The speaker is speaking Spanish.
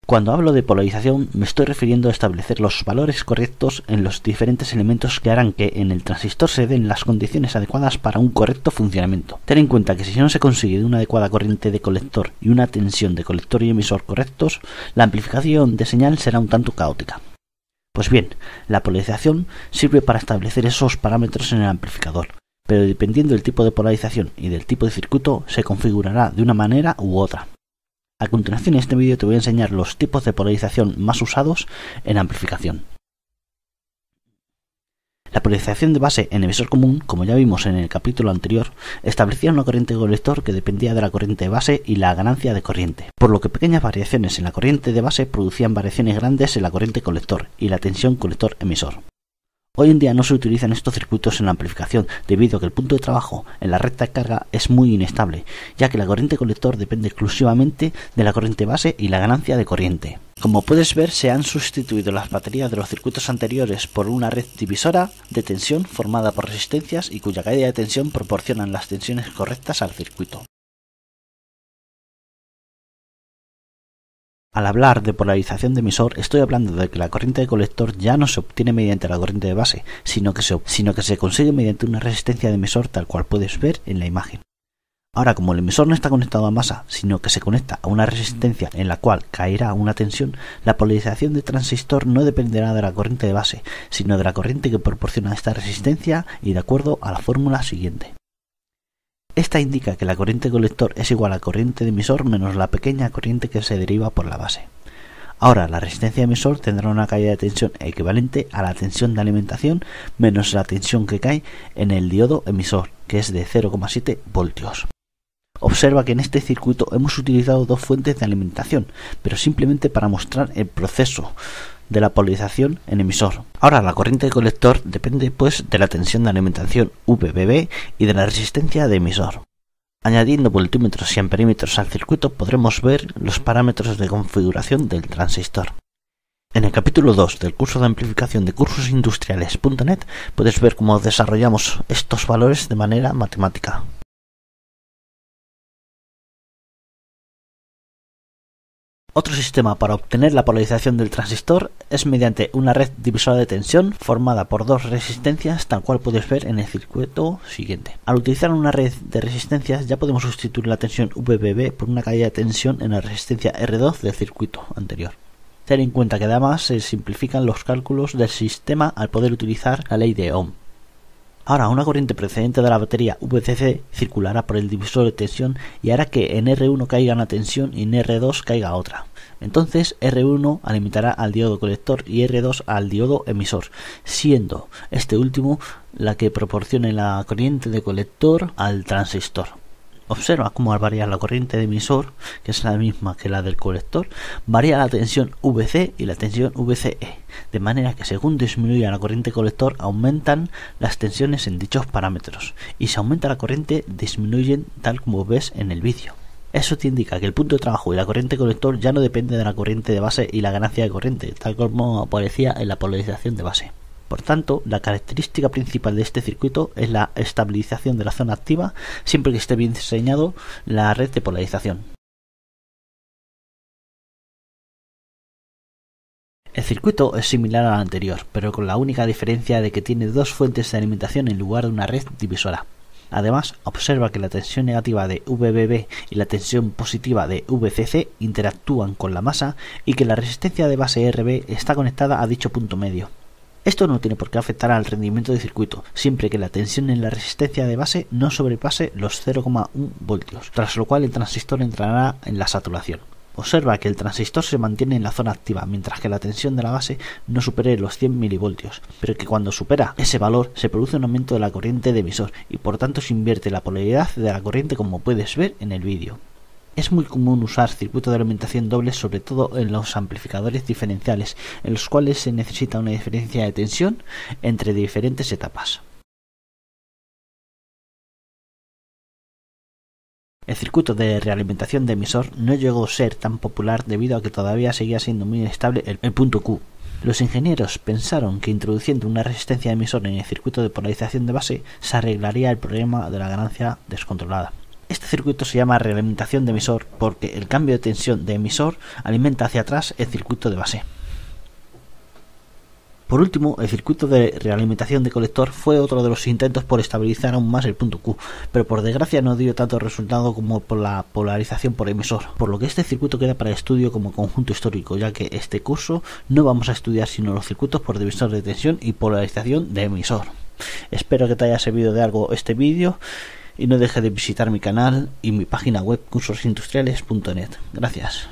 Cuando hablo de polarización me estoy refiriendo a establecer los valores correctos en los diferentes elementos que harán que en el transistor se den las condiciones adecuadas para un correcto funcionamiento. Ten en cuenta que si no se consigue una adecuada corriente de colector y una tensión de colector y emisor correctos, la amplificación de señal será un tanto caótica. Pues bien, la polarización sirve para establecer esos parámetros en el amplificador, pero dependiendo del tipo de polarización y del tipo de circuito se configurará de una manera u otra. A continuación en este vídeo te voy a enseñar los tipos de polarización más usados en amplificación. La polarización de base en emisor común, como ya vimos en el capítulo anterior, establecía una corriente de colector que dependía de la corriente de base y la ganancia de corriente, por lo que pequeñas variaciones en la corriente de base producían variaciones grandes en la corriente colector y la tensión colector-emisor. Hoy en día no se utilizan estos circuitos en la amplificación debido a que el punto de trabajo en la recta de carga es muy inestable, ya que la corriente colector depende exclusivamente de la corriente base y la ganancia de corriente. Como puedes ver, se han sustituido las baterías de los circuitos anteriores por una red divisora de tensión formada por resistencias y cuya caída de tensión proporcionan las tensiones correctas al circuito. Al hablar de polarización de emisor, estoy hablando de que la corriente de colector ya no se obtiene mediante la corriente de base, sino que se consigue mediante una resistencia de emisor tal cual puedes ver en la imagen. Ahora, como el emisor no está conectado a masa, sino que se conecta a una resistencia en la cual caerá una tensión, la polarización de transistor no dependerá de la corriente de base, sino de la corriente que proporciona esta resistencia y de acuerdo a la fórmula siguiente. Esta indica que la corriente colector es igual a la corriente de emisor menos la pequeña corriente que se deriva por la base. Ahora, la resistencia de emisor tendrá una caída de tensión equivalente a la tensión de alimentación menos la tensión que cae en el diodo emisor, que es de 0,7 voltios. Observa que en este circuito hemos utilizado dos fuentes de alimentación, pero simplemente para mostrar el proceso de la polarización en emisor. Ahora la corriente de colector depende pues de la tensión de alimentación VBB y de la resistencia de emisor. Añadiendo voltímetros y amperímetros al circuito podremos ver los parámetros de configuración del transistor. En el capítulo 2 del curso de amplificación de cursosindustriales.net puedes ver cómo desarrollamos estos valores de manera matemática. Otro sistema para obtener la polarización del transistor es mediante una red divisora de tensión formada por dos resistencias, tal cual puedes ver en el circuito siguiente. Al utilizar una red de resistencias ya podemos sustituir la tensión VBB por una caída de tensión en la resistencia R2 del circuito anterior. Ten en cuenta que además se simplifican los cálculos del sistema al poder utilizar la ley de Ohm. Ahora, una corriente procedente de la batería VCC circulará por el divisor de tensión y hará que en R1 caiga una tensión y en R2 caiga otra. Entonces R1 alimentará al diodo colector y R2 al diodo emisor, siendo este último la que proporcione la corriente de colector al transistor. Observa cómo al variar la corriente de emisor, que es la misma que la del colector, varía la tensión VC y la tensión VCE, de manera que según disminuye la corriente colector aumentan las tensiones en dichos parámetros, y si aumenta la corriente disminuyen tal como ves en el vídeo. Eso te indica que el punto de trabajo y la corriente colector ya no depende de la corriente de base y la ganancia de corriente, tal como aparecía en la polarización de base. Por tanto, la característica principal de este circuito es la estabilización de la zona activa siempre que esté bien diseñado la red de polarización. El circuito es similar al anterior, pero con la única diferencia de que tiene dos fuentes de alimentación en lugar de una red divisora. Además, observa que la tensión negativa de VBB y la tensión positiva de VCC interactúan con la masa y que la resistencia de base RB está conectada a dicho punto medio. Esto no tiene por qué afectar al rendimiento del circuito, siempre que la tensión en la resistencia de base no sobrepase los 0,1 voltios, tras lo cual el transistor entrará en la saturación. Observa que el transistor se mantiene en la zona activa, mientras que la tensión de la base no supere los 100 milivoltios, pero que cuando supera ese valor se produce un aumento de la corriente de emisor y por tanto se invierte la polaridad de la corriente como puedes ver en el vídeo. Es muy común usar circuitos de alimentación doble, sobre todo en los amplificadores diferenciales, en los cuales se necesita una diferencia de tensión entre diferentes etapas. El circuito de realimentación de emisor no llegó a ser tan popular debido a que todavía seguía siendo muy inestable el punto Q. Los ingenieros pensaron que introduciendo una resistencia de emisor en el circuito de polarización de base se arreglaría el problema de la ganancia descontrolada. Este circuito se llama realimentación de emisor porque el cambio de tensión de emisor alimenta hacia atrás el circuito de base. Por último, el circuito de realimentación de colector fue otro de los intentos por estabilizar aún más el punto Q, pero por desgracia no dio tanto resultado como por la polarización por emisor, por lo que este circuito queda para estudio como conjunto histórico, ya que este curso no vamos a estudiar sino los circuitos por divisor de tensión y polarización de emisor. Espero que te haya servido de algo este vídeo y no dejes de visitar mi canal y mi página web cursosindustriales.net. Gracias.